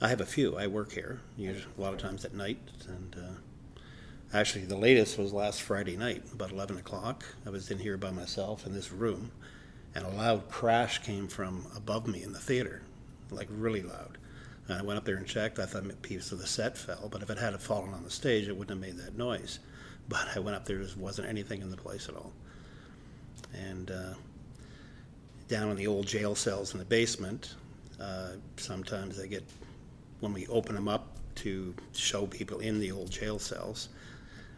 I have a few. I work here, usually a lot of times at night, and actually the latest was last Friday night, about 11 o'clock. I was in here by myself in this room, and a loud crash came from above me in the theater, like really loud. And I went up there and checked. I thought a piece of the set fell, but if it had fallen on the stage, it wouldn't have made that noise. But I went up there, there wasn't anything in the place at all. And down in the old jail cells in the basement, sometimes they get, when we open them up to show people in the old jail cells.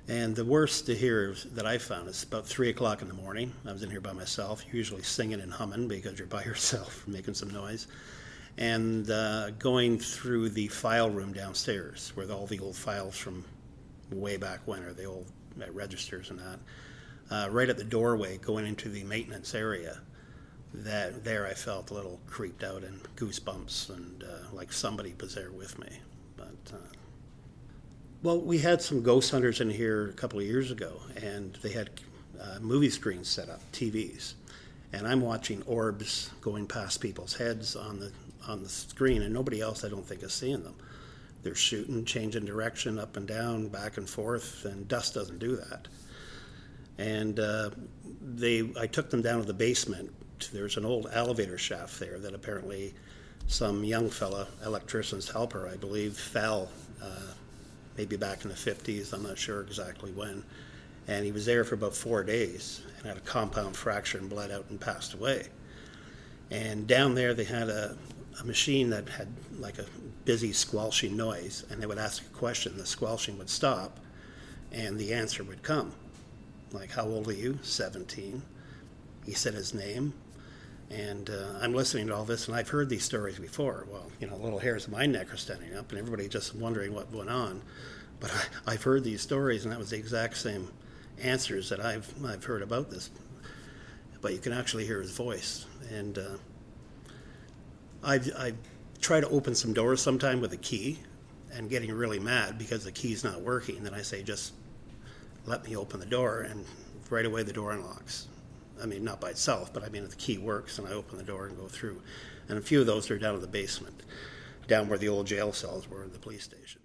And the worst to hear that I found is about 3 o'clock in the morning. I was in here by myself, usually singing and humming because you're by yourself, making some noise. And going through the file room downstairs where all the old files from way back when are the old registers and that. Right at the doorway going into the maintenance area, that there I felt a little creeped out and goosebumps and like somebody was there with me. But well, we had some ghost hunters in here a couple of years ago, and they had movie screens set up, TVs, and I'm watching orbs going past people's heads on the screen, and nobody else I don't think is seeing them. They're shooting, changing direction up and down, back and forth, and dust doesn't do that. And I took them down to the basement. There's an old elevator shaft there that apparently some young fella, electrician's helper, I believe, fell maybe back in the 50s, I'm not sure exactly when. And he was there for about 4 days and had a compound fracture and bled out and passed away. And down there they had a machine that had like a busy squelching noise, and they would ask a question, the squelching would stop, and the answer would come. Like, how old are you? 17. He said his name, and I'm listening to all this, and I've heard these stories before. Well, you know, little hairs on my neck are standing up, and everybody just wondering what went on. But I've heard these stories, and that was the exact same answers that I've heard about this. But you can actually hear his voice, and I try to open some doors sometime with a key, and getting really mad because the key's not working. And then I say, just let me open the door, and right away the door unlocks. I mean, not by itself, but I mean, if the key works, and I open the door and go through. And a few of those are down in the basement, down where the old jail cells were in the police station.